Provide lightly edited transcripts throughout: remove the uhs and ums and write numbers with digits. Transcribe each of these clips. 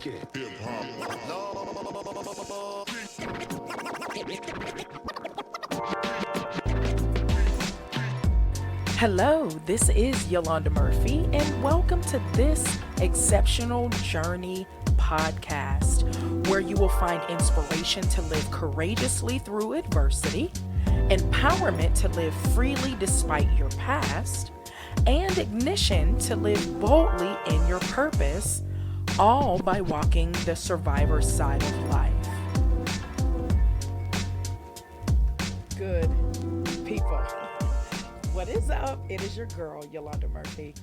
it. Hello, this is Yolanda Murphy, and welcome to this Exceptional Journey podcast, where you will find inspiration to live courageously through adversity, empowerment to live freely despite your past, and ignition to live boldly in your purpose, all by walking the survivor side of life. Good people. What is up? It is your girl, Yolanda Murphy,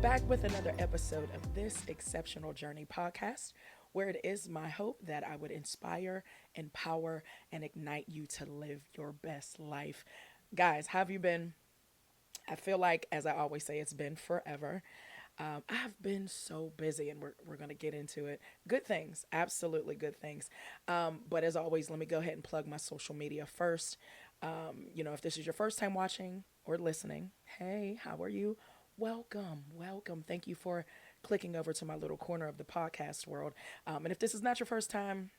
back with another episode of this Exceptional Journey podcast, where it is my hope that I would inspire, empower, and ignite you to live your best life. Guys, how have you been? I feel like, as I always say, it's been forever. I've been so busy, and we're going to get into it. Good things, absolutely good things. But as always, let me go ahead and plug my social media first. If this is your first time watching or listening, hey, how are you? Welcome, welcome. Thank you for clicking over to my little corner of the podcast world. And if this is not your first time,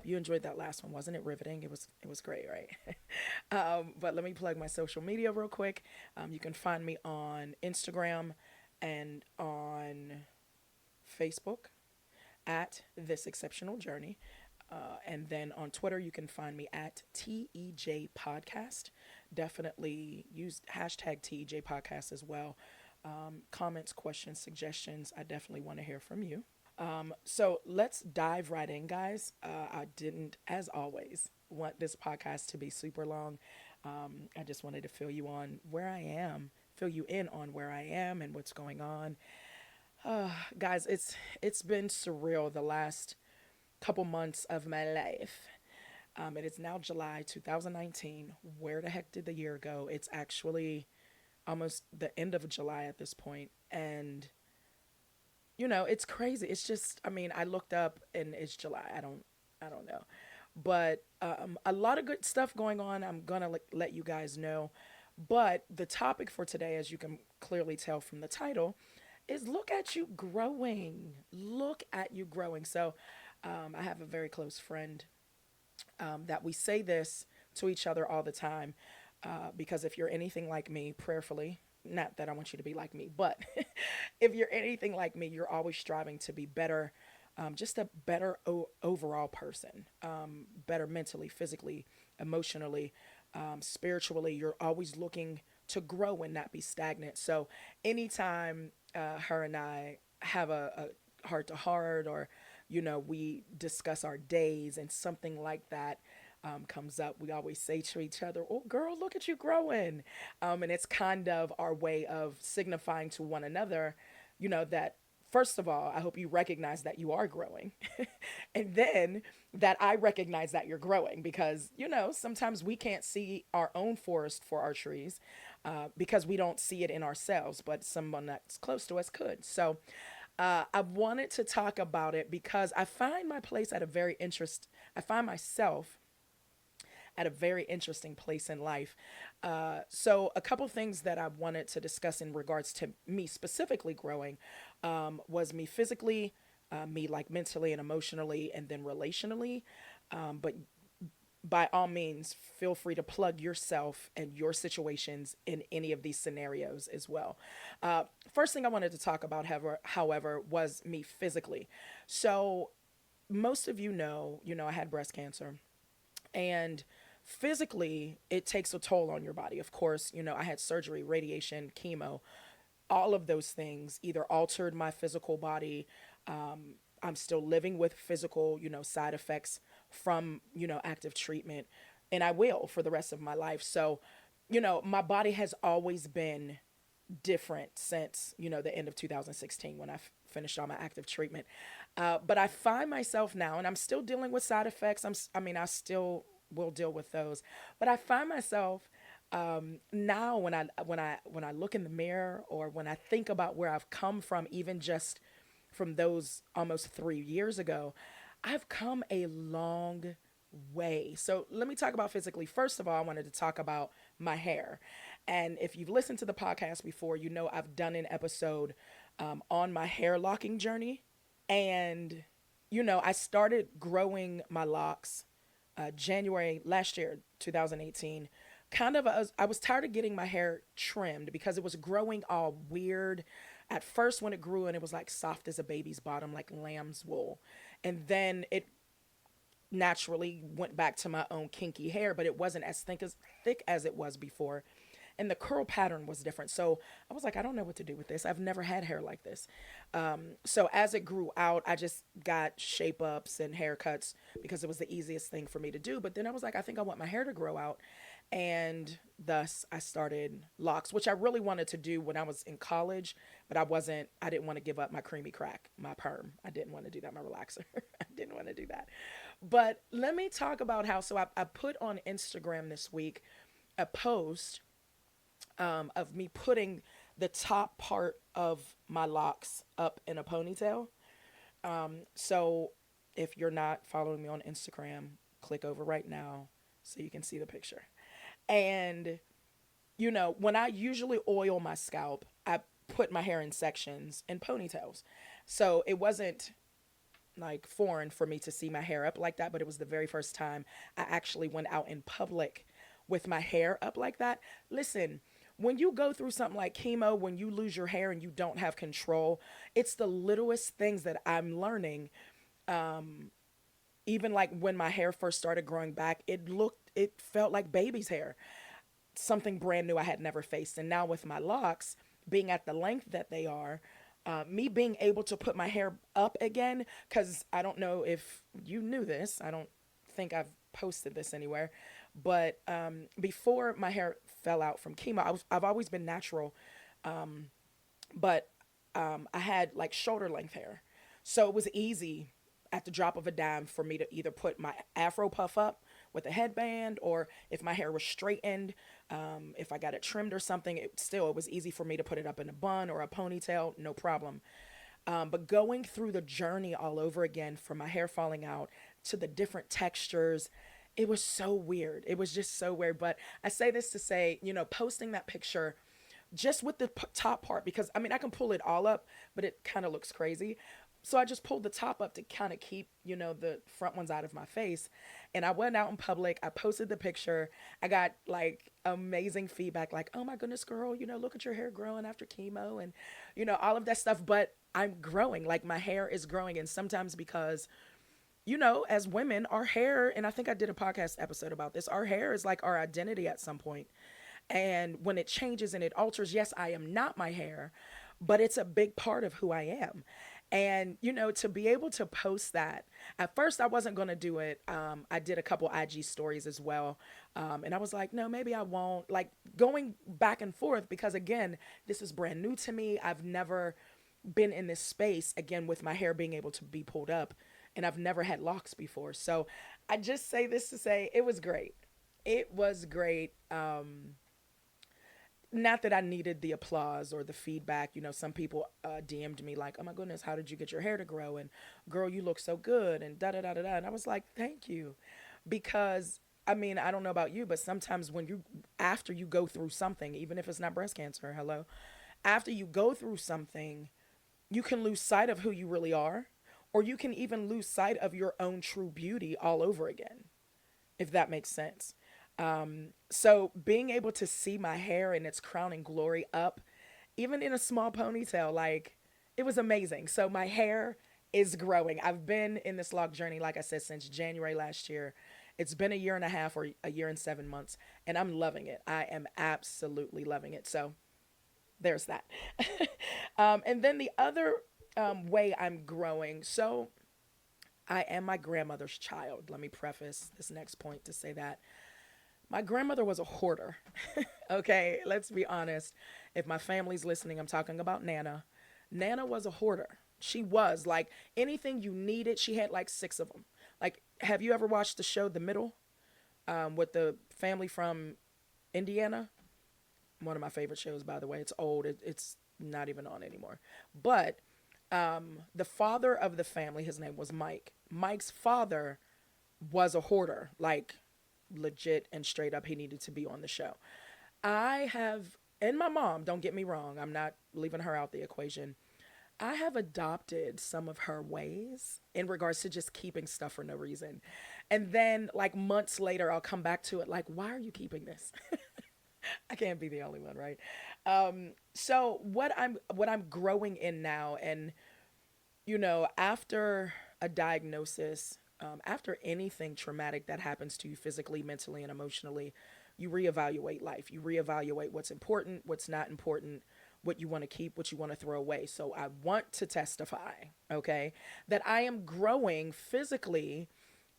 you enjoyed that last one, wasn't it? Riveting. It was great, right? But let me plug my social media real quick. You can find me on Instagram and on Facebook at This Exceptional Journey. And then on Twitter, you can find me at TEJ Podcast. Definitely use hashtag TEJ Podcast as well. Comments, questions, suggestions, I definitely want to hear from you. So let's dive right in, guys. I didn't, as always, want this podcast to be super long. I just wanted to fill you on where I am, fill you in on where I am and what's going on. Guys, it's been surreal the last couple months of my life. It is now July 2019. Where the heck did the year go? It's actually almost the end of July at this point, and it's crazy. It's just, I mean, I looked up and it's July. I don't know, but a lot of good stuff going on. I'm gonna let you guys know. But the topic for today, as you can clearly tell from the title, is look at you growing. Look at you growing. So, I have a very close friend that we say this to each other all the time because if you're anything like me, prayerfully, not that I want you to be like me, but if you're anything like me, you're always striving to be better, just a better overall person, better mentally, physically, emotionally, spiritually. You're always looking to grow and not be stagnant. So anytime her and I have a heart to heart, or we discuss our days and something like that comes up, we always say to each other, "Oh, girl, look at you growing." And it's kind of our way of signifying to one another, that first of all, I hope you recognize that you are growing. And then that I recognize that you're growing because, sometimes we can't see our own forest for our trees because we don't see it in ourselves, but someone that's close to us could. So, I wanted to talk about it because I find myself at a very interesting place in life. So a couple things that I wanted to discuss in regards to me specifically growing was me physically, me like mentally and emotionally, and then relationally. But by all means, feel free to plug yourself and your situations in any of these scenarios as well. First thing I wanted to talk about, however, was me physically. So most of I had breast cancer, and physically, it takes a toll on your body. Of course, I had surgery, radiation, chemo, all of those things either altered my physical body. I'm still living with physical, side effects from, active treatment, and I will for the rest of my life. So, my body has always been different since, the end of 2016 when I finished all my active treatment. But I find myself now, and I'm still dealing with side effects. I still will deal with those, but I find myself now when I look in the mirror, or when I think about where I've come from, even just from those almost 3 years ago, I've come a long way. So let me talk about physically. First of all, I wanted to talk about my hair. And if you've listened to the podcast before, I've done an episode on my hair locking journey. And, I started growing my locks January last year, 2018. Kind of, I was tired of getting my hair trimmed because it was growing all weird. At first, when it grew and it was like soft as a baby's bottom, like lamb's wool. And then it naturally went back to my own kinky hair, but it wasn't as thick as it was before. And the curl pattern was different. So I was like, I don't know what to do with this. I've never had hair like this. So as it grew out, I just got shape ups and haircuts because it was the easiest thing for me to do. But then I was like, I think I want my hair to grow out. And thus I started locks, which I really wanted to do when I was in college, but I didn't want to give up my creamy crack, my perm. I didn't want to do that, my relaxer. I didn't want to do that. But let me talk about I put on Instagram this week a post of me putting the top part of my locks up in a ponytail. So if you're not following me on Instagram, click over right now so you can see the picture. And, when I usually oil my scalp, I put my hair in sections and ponytails. So it wasn't like foreign for me to see my hair up like that, but it was the very first time I actually went out in public with my hair up like that. Listen, when you go through something like chemo, when you lose your hair and you don't have control, it's the littlest things that I'm learning. Even like when my hair first started growing back, it felt like baby's hair, something brand new I had never faced. And now with my locks being at the length that they are, me being able to put my hair up again, because I don't know if you knew this, I don't think I've posted this anywhere, but before my hair fell out from chemo, I've always been natural, but I had like shoulder length hair. So it was easy at the drop of a dime for me to either put my afro puff up with a headband, or if my hair was straightened, if I got it trimmed or something, it was easy for me to put it up in a bun or a ponytail, no problem. But going through the journey all over again, from my hair falling out to the different textures, it was so weird. It was just so weird. But I say this to say, posting that picture just with the top part, because I mean, I can pull it all up, but it kind of looks crazy. So I just pulled the top up to kind of keep, the front ones out of my face. And I went out in public. I posted the picture. I got like amazing feedback, like, oh my goodness, girl, look at your hair growing after chemo and, all of that stuff. But I'm growing, like my hair is growing. And sometimes because, as women, our hair, and I think I did a podcast episode about this, our hair is like our identity at some point. And when it changes and it alters, yes, I am not my hair, but it's a big part of who I am. And, to be able to post that, at first I wasn't going to do it. I did a couple IG stories as well. And I was like, no, maybe I won't. Like going back and forth because, again, this is brand new to me. I've never been in this space, again, with my hair being able to be pulled up. And I've never had locks before. So I just say this to say it was great. It was great. Not that I needed the applause or the feedback. Some people DM'd me like, oh my goodness, how did you get your hair to grow? And girl, you look so good and da da da da da. And I was like, thank you. Because I mean, I don't know about you, but sometimes after you go through something, even if it's not breast cancer, hello, after you go through something, you can lose sight of who you really are, or you can even lose sight of your own true beauty all over again, if that makes sense. So being able to see my hair in its crowning glory up, even in a small ponytail, like it was amazing. So my hair is growing. I've been in this lock journey, like I said, since January last year. It's been a year and a half or a year and 7 months, and I'm loving it. I am absolutely loving it. So there's that. And then the other way I'm growing. So I am my grandmother's child. Let me preface this next point to say that. My grandmother was a hoarder. Okay, let's be honest. If my family's listening, I'm talking about Nana. Nana was a hoarder. She was like anything you needed, she had like six of them. Like, have you ever watched the show The Middle with the family from Indiana? One of my favorite shows, by the way. It's old, it's not even on anymore. But the father of the family, his name was Mike. Mike's father was a hoarder, like legit and straight up, he needed to be on the show. I have, and my mom, don't get me wrong, I'm not leaving her out the equation. I have adopted some of her ways in regards to just keeping stuff for no reason. And then like months later I'll come back to it like, why are you keeping this? I can't be the only one, right? So what I'm growing in now, and after a diagnosis, after anything traumatic that happens to you physically, mentally, and emotionally, you reevaluate life. You reevaluate what's important, what's not important, what you want to keep, what you want to throw away. So I want to testify, okay, that I am growing physically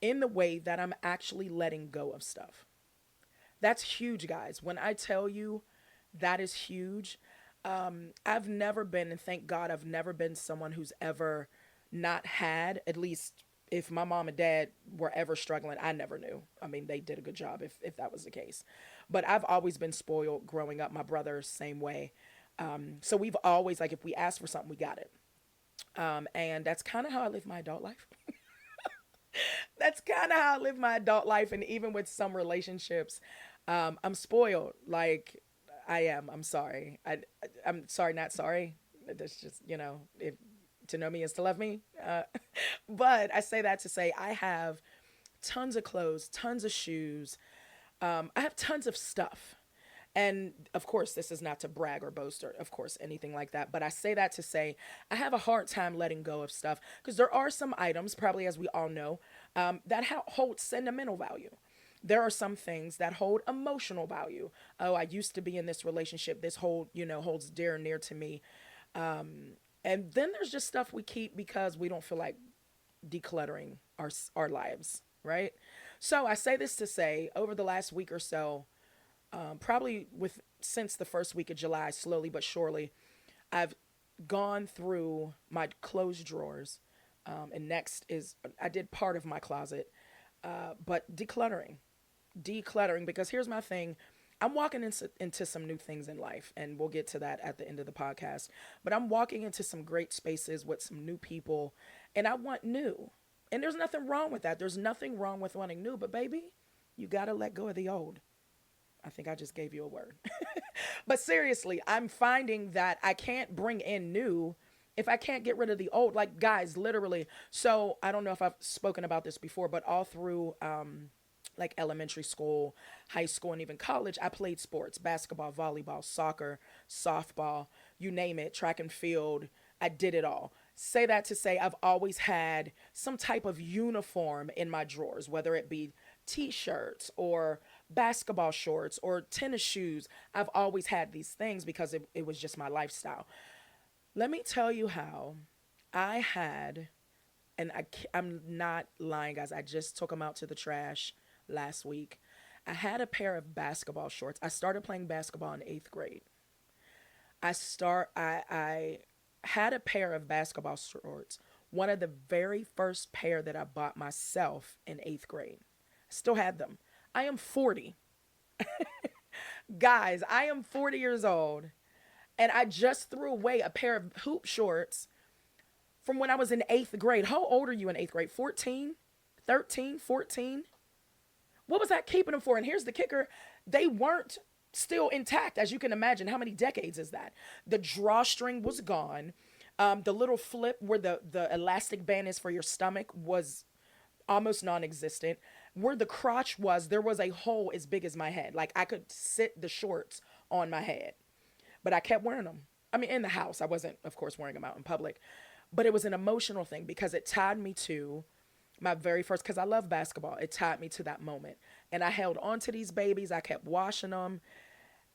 in the way that I'm actually letting go of stuff. That's huge, guys. When I tell you that is huge, I've never been, and thank God I've never been someone who's ever not had, at least if my mom and dad were ever struggling, I never knew. I mean, they did a good job if that was the case. But I've always been spoiled growing up. My brother, same way. So we've always, like, if we asked for something, we got it. And that's kind of how I live my adult life. That's kind of how I live my adult life. And even with some relationships, I'm spoiled. Like, I am. I'm sorry. I'm sorry, not sorry. That's just, if to know me is to love me. But I say that to say I have tons of clothes, tons of shoes. I have tons of stuff. And of course, this is not to brag or boast or, of course, anything like that. But I say that to say I have a hard time letting go of stuff because there are some items, probably as we all know, that hold sentimental value. There are some things that hold emotional value. Oh, I used to be in this relationship. This holds dear and near to me. And then there's just stuff we keep because we don't feel like decluttering our lives, right? So I say this to say, over the last week or so, probably with since the first week of July, slowly but surely, I've gone through my clothes drawers, and next is I did part of my closet, but decluttering because here's my thing. I'm walking into some new things in life, and we'll get to that at the end of the podcast. But I'm walking into some great spaces with some new people, and I want new. And there's nothing wrong with that. There's nothing wrong with wanting new, but baby, you got to let go of the old. I think I just gave you a word. But seriously, I'm finding that I can't bring in new if I can't get rid of the old. Like, guys, literally. So I don't know if I've spoken about this before, but all through like elementary school, high school, and even college, I played sports: basketball, volleyball, soccer, softball, you name it, track and field. I did it all. Say that to say I've always had some type of uniform in my drawers, whether it be t shirts or basketball shorts or tennis shoes. I've always had these things because it was just my lifestyle. Let me tell you how I had, and I'm not lying, guys. I just took them out to the trash last week. I had a pair of basketball shorts. I started playing basketball in eighth grade. I had a pair of basketball shorts, one of the very first pair that I bought myself in eighth grade. I still had them. I am 40. Guys, I am 40 years old, and I just threw away a pair of hoop shorts from when I was in eighth grade. How old are you in eighth grade? 14? 13? 14? What was I keeping them for? And here's the kicker: they weren't still intact, as you can imagine. How many decades is that? The drawstring was gone. The little flip where the elastic band is for your stomach was almost non-existent. Where the crotch was, there was a hole as big as my head. Like, I could sit the shorts on my head, but I kept wearing them. I mean, in the house, I wasn't, of course, wearing them out in public, but it was an emotional thing because it tied me to my very first, because I love basketball. It tied me to that moment, and I held on to these babies. I kept washing them.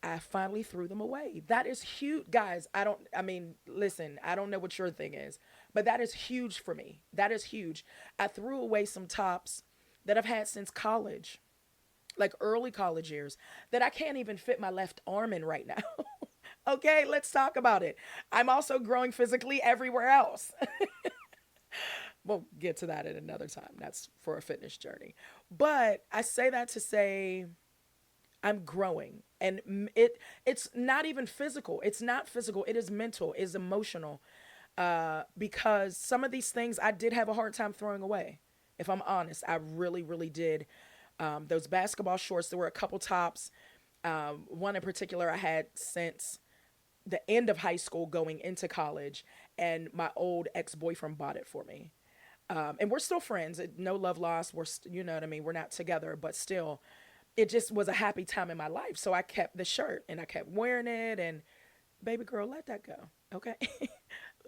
I finally threw them away. That is huge, guys. I mean, listen, I don't know what your thing is, but that is huge for me. That is huge. I threw away some tops that I've had since college, like early college years, that I can't even fit my left arm in right now. Okay, let's talk about it. I'm also growing physically everywhere else. We'll get to that at another time. That's for a fitness journey. But I say that to say I'm growing, and it's not even physical. It's not physical. It is mental. It's emotional. Because some of these things I did have a hard time throwing away. If I'm honest, I really, really did. Those basketball shorts. There were a couple tops. One in particular I had since the end of high school going into college, and my old ex-boyfriend bought it for me. And we're still friends. No love lost. You know what I mean? We're not together, but still, it just was a happy time in my life. So I kept the shirt and I kept wearing it. And baby girl, let that go. Okay.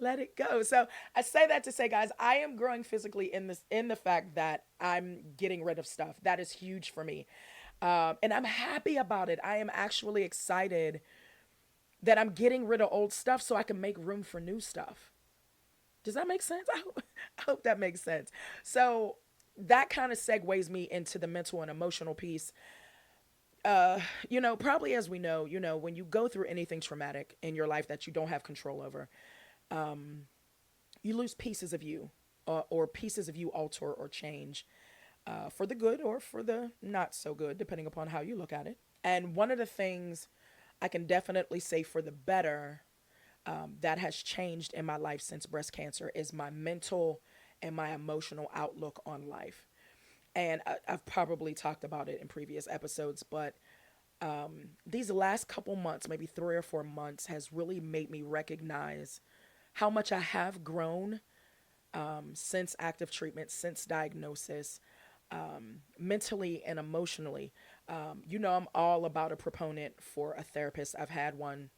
Let it go. So I say that to say, guys, I am growing physically in the fact that I'm getting rid of stuff. That is huge for me. And I'm happy about it. I am actually excited that I'm getting rid of old stuff so I can make room for new stuff. Does that make sense? I hope that makes sense. So that kind of segues me into the mental and emotional piece. Probably as we know, when you go through anything traumatic in your life that you don't have control over, you lose pieces of you, or pieces of you alter or change, for the good or for the not so good, depending upon how you look at it. And one of the things I can definitely say for the better, that has changed in my life since breast cancer is my mental and my emotional outlook on life. And I've probably talked about it in previous episodes, but these last couple months, maybe 3 or 4 months, has really made me recognize how much I have grown, since active treatment, since diagnosis, mentally and emotionally. I'm all about a proponent for a therapist. I've had one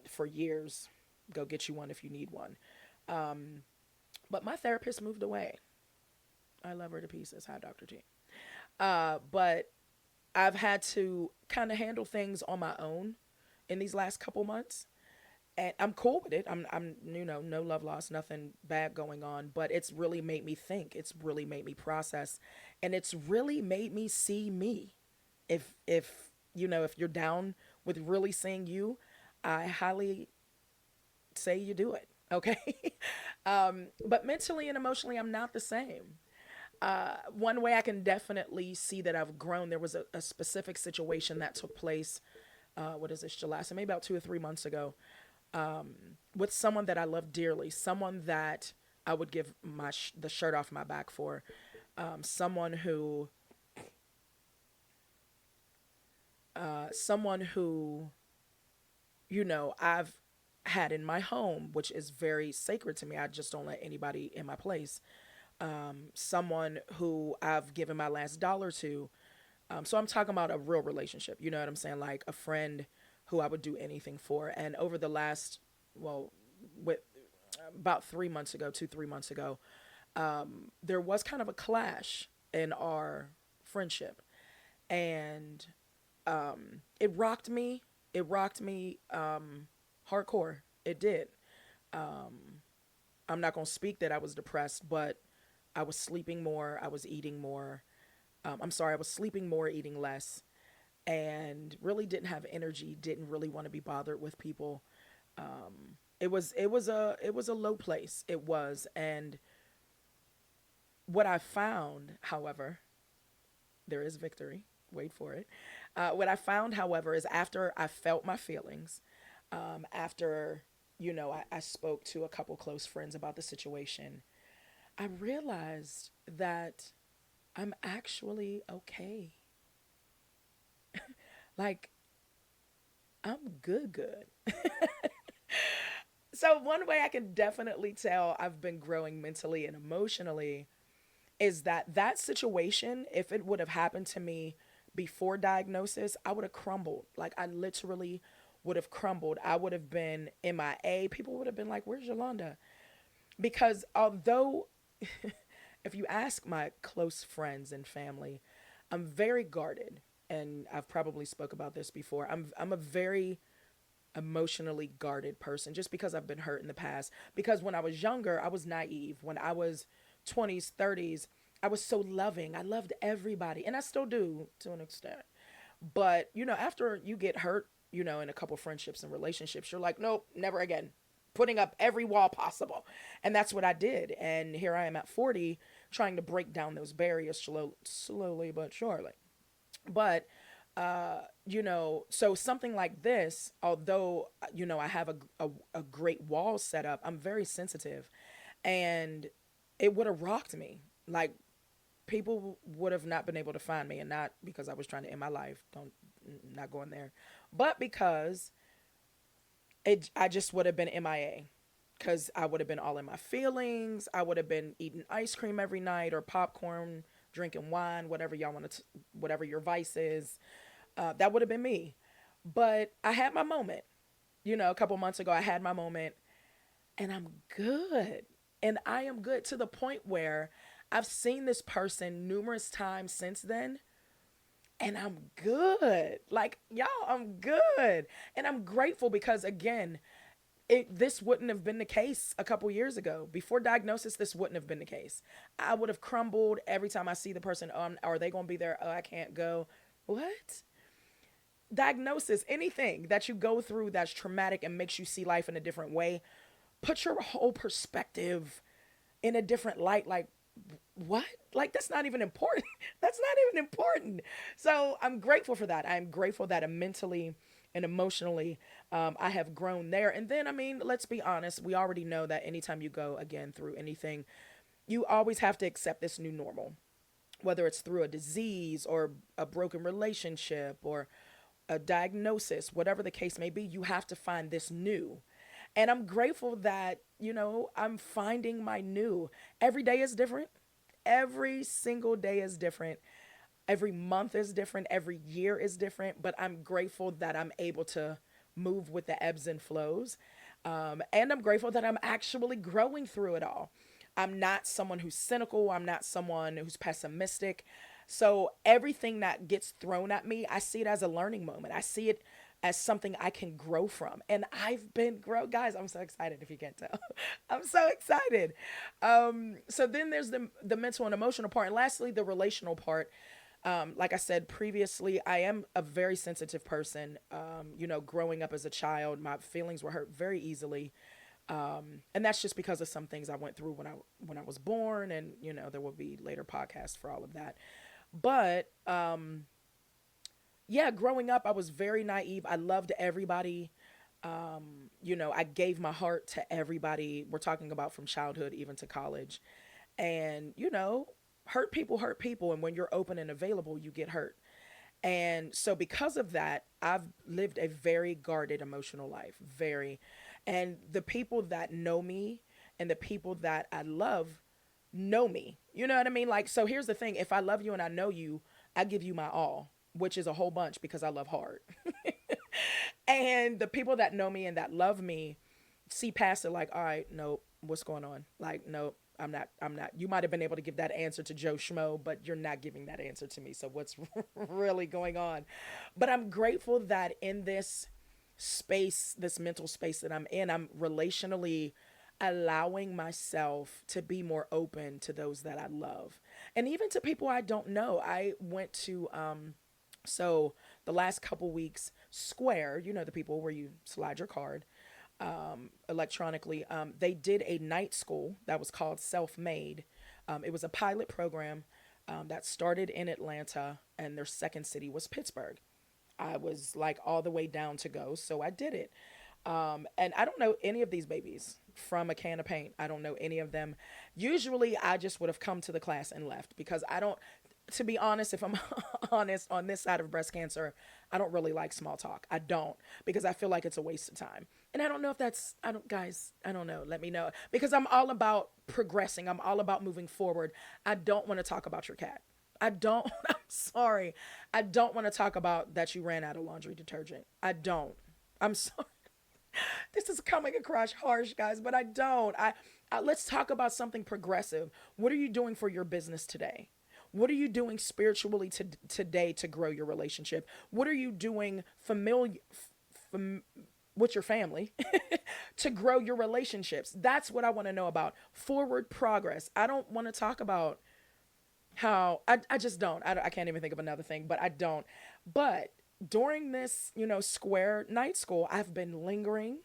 for years. Go get you one if you need one. But my therapist moved away. I love her to pieces. Hi, Dr. G. But I've had to kind of handle things on my own in these last couple months. And I'm cool with it. No love lost, nothing bad going on. But it's really made me think. It's really made me process. And it's really made me see me. If you're down with really seeing you, I highly say you do it. Okay. But mentally and emotionally, I'm not the same. One way I can definitely see that I've grown, there was a specific situation that took place, what is this, July? So maybe about 2 or 3 months ago, with someone that I love dearly, someone that I would give the shirt off my back for, someone who, I've had in my home, which is very sacred to me. I just don't let anybody in my place. Someone who I've given my last dollar to. So I'm talking about a real relationship. You know what I'm saying? Like a friend who I would do anything for. And over the last, well, with about 3 months ago, 2, 3 months ago, there was kind of a clash in our friendship, and it rocked me. It rocked me, hardcore. It did. I'm not gonna speak that I was depressed, but I was sleeping more. I was eating more. I'm sorry, I was sleeping more, eating less, and really didn't have energy. Didn't really want to be bothered with people. It was a low place. It was, and what I found, however, there is victory. Wait for it. What I found, however, is after I felt my feelings, after I spoke to a couple close friends about the situation, I realized that I'm actually okay. Like, I'm good, good. So, one way I can definitely tell I've been growing mentally and emotionally is that situation, if it would have happened to me before diagnosis, I would have crumbled. Like, I literally would have crumbled. I would have been MIA. People would have been like, "Where's Yolanda?" Because although, if you ask my close friends and family, I'm very guarded, and I've probably spoke about this before. I'm a very emotionally guarded person just because I've been hurt in the past. Because when I was younger, I was naive. When I was 20s, 30s, I was so loving. I loved everybody, and I still do to an extent. But, after you get hurt, in a couple friendships and relationships, you're like, nope, never again. Putting up every wall possible. And that's what I did. And here I am at 40 trying to break down those barriers slowly but surely. But so something like this, although I have a great wall set up, I'm very sensitive, and it would have rocked me. Like, people would have not been able to find me, and not because I was trying to end my life. Don't Not going there, but because I just would have been MIA. because I would have been all in my feelings. I would have been eating ice cream every night or popcorn, drinking wine, whatever y'all want to, whatever your vice is. That would have been me. But I had my moment. A couple months ago, I had my moment, and I'm good. And I am good to the point where I've seen this person numerous times since then, and I'm good. Like, y'all, I'm good. And I'm grateful because, again, this wouldn't have been the case a couple years ago. Before diagnosis, this wouldn't have been the case. I would have crumbled every time I see the person. Are they going to be there? Oh, I can't go. What? Diagnosis, anything that you go through that's traumatic and makes you see life in a different way, put your whole perspective in a different light. Like, what? Like, that's not even important. That's not even important. So I'm grateful for that. I'm grateful that mentally and emotionally, I have grown there. And then, I mean, let's be honest. We already know that anytime you go again through anything, you always have to accept this new normal, whether it's through a disease or a broken relationship or a diagnosis, whatever the case may be, you have to find this new. And I'm grateful that, I'm finding my new. Every day is different. Every single day is different. Every month is different. Every year is different. But I'm grateful that I'm able to move with the ebbs and flows. And I'm grateful that I'm actually growing through it all. I'm not someone who's cynical. I'm not someone who's pessimistic. So everything that gets thrown at me, I see it as a learning moment. I see it as something I can grow from. And I've been guys, I'm so excited if you can't tell. I'm so excited. So then there's the mental and emotional part. And lastly, the relational part. Like I said previously, I am a very sensitive person. Growing up as a child, my feelings were hurt very easily. And that's just because of some things I went through when I was born, and there will be later podcasts for all of that. But yeah, growing up, I was very naive. I loved everybody. I gave my heart to everybody. We're talking about from childhood even to college. And, hurt people. And when you're open and available, you get hurt. And so, because of that, I've lived a very guarded emotional life. Very. And the people that know me and the people that I love know me. You know what I mean? Like, so here's the thing, if I love you and I know you, I give you my all, which is a whole bunch because I love hard. And the people that know me and that love me see past it like, all right, nope, what's going on? Like, nope, I'm not. You might have been able to give that answer to Joe Schmo, but you're not giving that answer to me. So what's really going on? But I'm grateful that in this space, this mental space that I'm in, I'm relationally allowing myself to be more open to those that I love and even to people I don't know. I went to so the last couple weeks, Square, the people where you slide your card electronically, they did a night school that was called Self Made. It was a pilot program that started in Atlanta, and their second city was Pittsburgh. I was like all the way down to go, so I did it. And I don't know any of these babies from a can of paint. I don't know any of them. Usually, I just would have come to the class and left because I don't, to be honest, if I'm honest, on this side of breast cancer, I don't really like small talk. I don't, because I feel like it's a waste of time. And I don't know if that's, guys, I don't know. Let me know. Because I'm all about progressing. I'm all about moving forward. I don't want to talk about your cat. I don't, I'm sorry. I don't want to talk about that you ran out of laundry detergent. I don't. I'm sorry. This is coming across harsh, guys, but I don't. Let's talk about something progressive. What are you doing for your business today? What are you doing spiritually today to grow your relationship? What are you doing with your family to grow your relationships? That's what I want to know about. Forward progress. I don't want to talk about how I just don't. I can't even think of another thing, but I don't. But during this, Square night school, I've been lingering.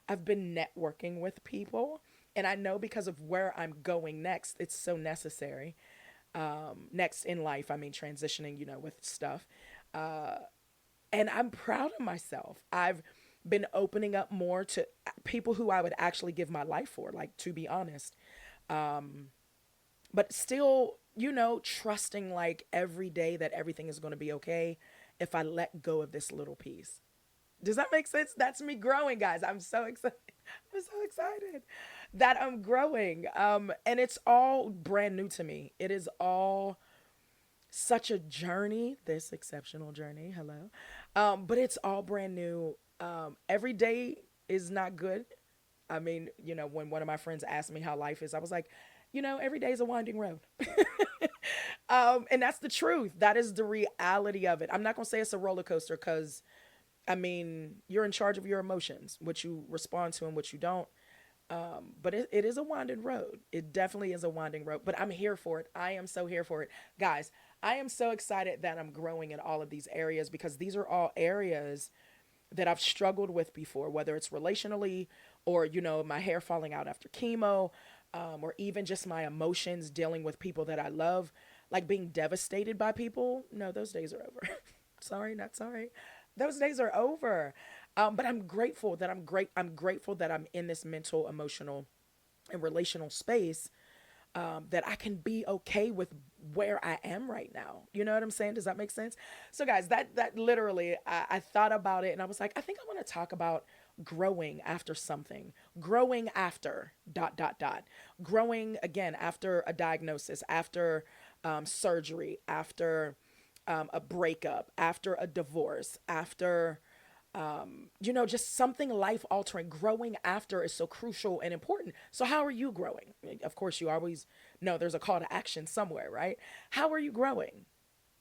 I've been networking with people. And I know because of where I'm going next, it's so necessary. Next in life, I mean, transitioning, with stuff. And I'm proud of myself. I've been opening up more to people who I would actually give my life for, like, to be honest. But still, trusting like every day that everything is going to be okay if I let go of this little piece. Does that make sense? That's me growing, guys. I'm so excited. I'm so excited that I'm growing. And it's all brand new to me. It is all such a journey, this exceptional journey. Hello. But it's all brand new. Every day is not good. I mean, when one of my friends asked me how life is, I was like, every day is a winding road. And that's the truth. That is the reality of it. I'm not going to say it's a roller coaster because, I mean, you're in charge of your emotions, what you respond to and what you don't. But it is a winding road. It definitely is a winding road, but I'm here for it. I am so here for it. Guys, I am so excited that I'm growing in all of these areas because these are all areas that I've struggled with before, whether it's relationally or, my hair falling out after chemo, or even just my emotions dealing with people that I love, like being devastated by people. No, those days are over. Sorry, not sorry. Those days are over. But I'm grateful that I'm great. I'm grateful that I'm in this mental, emotional, and relational space, that I can be okay with where I am right now. You know what I'm saying? Does that make sense? So, guys, that literally, I thought about it and I was like, I think I want to talk about growing after something, growing after dot dot dot, growing again after a diagnosis, after surgery, after a breakup, after a divorce, after just something life altering. Growing after is so crucial and important. So, how are you growing? Of course, you always know there's a call to action somewhere, right? How are you growing?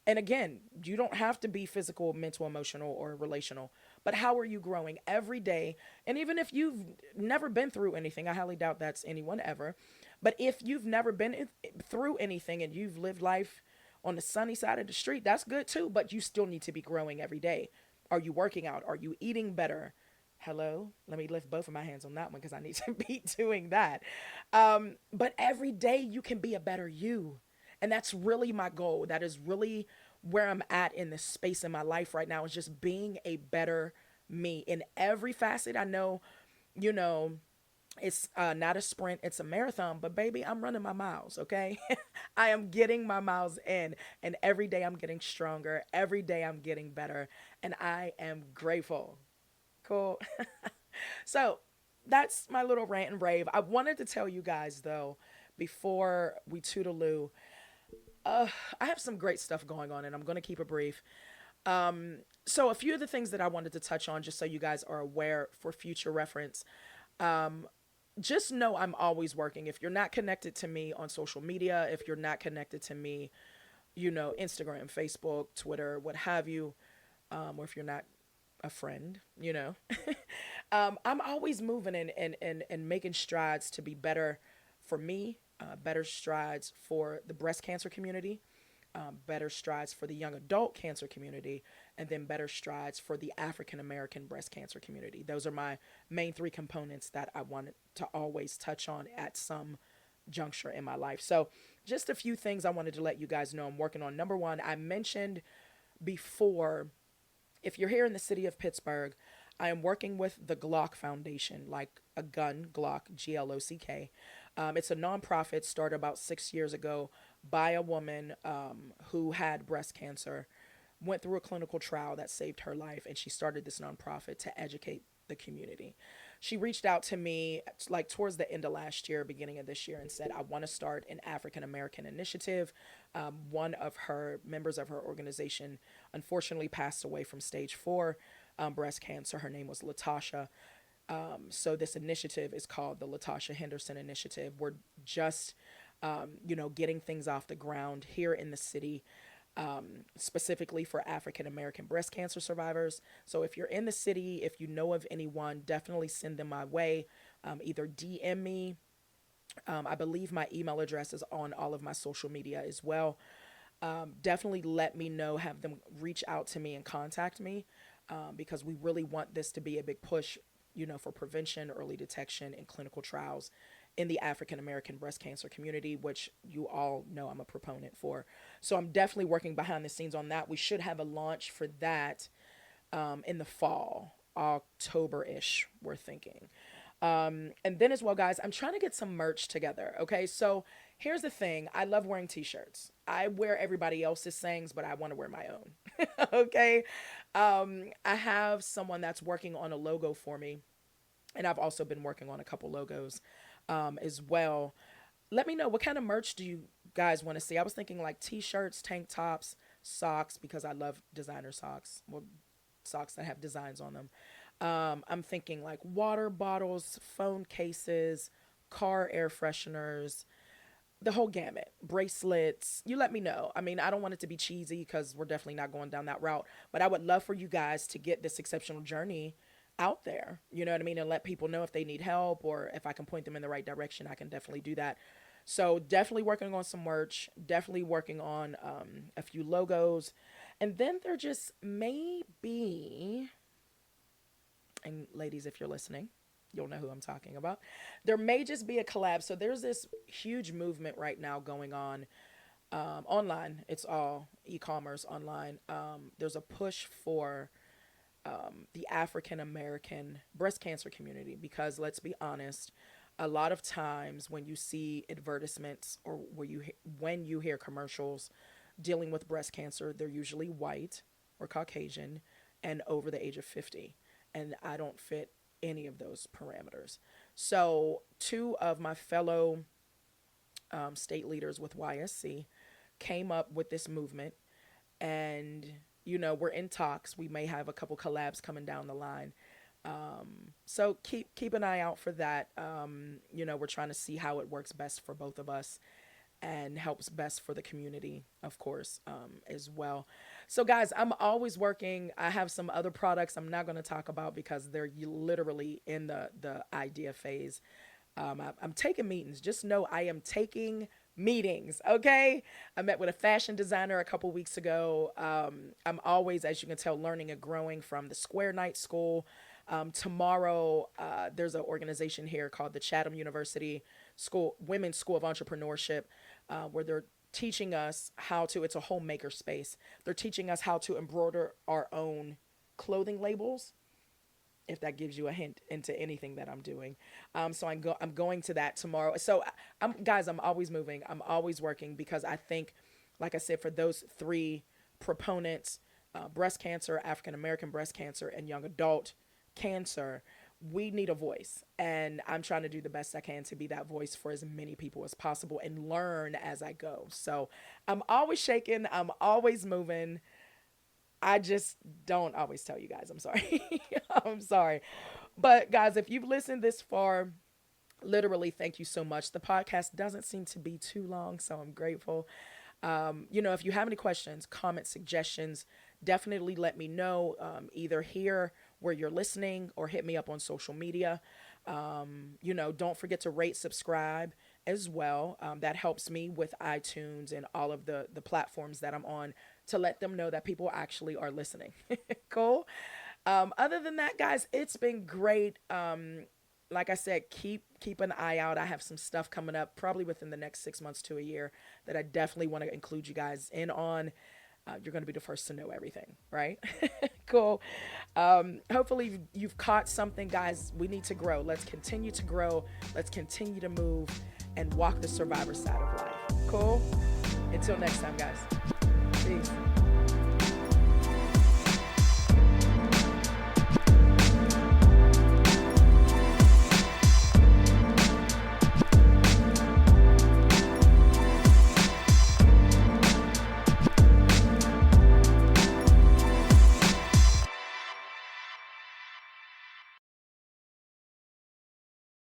And again, you don't have to be physical, mental, emotional, or relational, but how are you growing every day? And even if you've never been through anything, I highly doubt that's anyone ever, but if you've never been through anything and you've lived life on the sunny side of the street, that's good too, but you still need to be growing every day. Are you working out? Are you eating better? Hello, let me lift both of my hands on that one because I need to be doing that. But every day you can be a better you. And that's really my goal. That is really where I'm at in this space in my life right now, is just being a better me in every facet. I know, you know, it's not a sprint, it's a marathon, but baby, I'm running my miles, okay? I am getting my miles in, and every day I'm getting stronger. Every day I'm getting better, and I am grateful. Cool. So that's my little rant and rave. I wanted to tell you guys, though, before we toodaloo, I have some great stuff going on, and I'm going to keep it brief. So, a few of the things that I wanted to touch on, just so you guys are aware for future reference. Just know I'm always working. If you're not connected to me on social media, if you're not connected to me, Instagram, Facebook, Twitter, what have you, or if you're not a friend, I'm always moving and making strides to be better for me, better strides for the breast cancer community, better strides for the young adult cancer community, and then better strides for the African American breast cancer community. Those are my main three components that I wanted to always touch on at some juncture in my life. So, just a few things I wanted to let you guys know I'm working on. Number one, I mentioned before, if you're here in the city of Pittsburgh, I am working with the Glock Foundation, like a gun, Glock, Glock. It's a nonprofit started about 6 years ago by a woman who had breast cancer, went through a clinical trial that saved her life, and she started this nonprofit to educate the community. She reached out to me like towards the end of last year, beginning of this year, and said, I want to start an African American initiative. One of her members of her organization unfortunately passed away from stage 4 breast cancer. Her name was Latasha. So this initiative is called the Latasha Henderson Initiative. We're just, getting things off the ground here in the city, specifically for African American breast cancer survivors. So if you're in the city, if you know of anyone, definitely send them my way. Either DM me. I believe my email address is on all of my social media as well. Definitely let me know, have them reach out to me and contact me, because we really want this to be a big push, for prevention, early detection, and clinical trials in the African American breast cancer community, which you all know I'm a proponent for. So I'm definitely working behind the scenes on that. We should have a launch for that in the fall, October ish, we're thinking. And then as well, guys, I'm trying to get some merch together. Okay. So here's the thing. I love wearing t-shirts. I wear everybody else's sayings, but I want to wear my own. Okay. I have someone that's working on a logo for me, and I've also been working on a couple logos as well. Let me know, what kind of merch do you guys want to see? I was thinking like t-shirts, tank tops, socks, because I love designer socks. Well, socks that have designs on them. I'm thinking like water bottles, phone cases, car air fresheners, the whole gamut, bracelets. You let me know. I mean, I don't want it to be cheesy because we're definitely not going down that route, but I would love for you guys to get this exceptional journey out there. You know what I mean? And let people know if they need help, or if I can point them in the right direction, I can definitely do that. So definitely working on some merch, definitely working on a few logos. And then there just may be, and ladies, if you're listening, you'll know who I'm talking about. There may just be a collab. So there's this huge movement right now going on online. It's all e-commerce online. There's a push for the African American breast cancer community, because let's be honest, a lot of times when you see advertisements, or when you hear commercials dealing with breast cancer, they're usually white or Caucasian and over the age of 50. And I don't fit any of those parameters. So, two of my fellow state leaders with YSC came up with this movement, and we're in talks. We may have a couple collabs coming down the line. So keep an eye out for that. We're trying to see how it works best for both of us and helps best for the community, of course, as well. So, guys, I'm always working. I have some other products I'm not going to talk about because they're literally in the idea phase. I'm taking meetings. Just know I am taking meetings. Okay. I met with a fashion designer a couple weeks ago. I'm always, as you can tell, learning and growing from the Square Night School. Tomorrow, there's an organization here called the Chatham University School Women's School of Entrepreneurship, where they're teaching us how to. It's a homemaker space. They're teaching us how to embroider our own clothing labels, if that gives you a hint into anything that I'm doing. So I'm going to that tomorrow. So I'm always moving. I'm always working, because I think, like I said, for those three proponents, breast cancer, African American breast cancer, and young adult cancer, we need a voice. And I'm trying to do the best I can to be that voice for as many people as possible and learn as I go. So I'm always shaking. I'm always moving. I just don't always tell you guys. I'm sorry. I'm sorry. But guys, if you've listened this far, literally, thank you so much. The podcast doesn't seem to be too long, so I'm grateful. If you have any questions, comments, suggestions, definitely let me know, either here where you're listening or hit me up on social media. Don't forget to rate, subscribe as well. That helps me with iTunes and all of the platforms that I'm on, to let them know that people actually are listening. Cool. Other than that, guys, it's been great. Like I said, keep an eye out. I have some stuff coming up probably within the next 6 months to a year that I definitely want to include you guys in on. You're going to be the first to know everything, right? Cool. Hopefully you've caught something, guys. We need to grow. Let's continue to grow. Let's continue to move and walk the survivor side of life. Cool. Until next time, guys. Peace.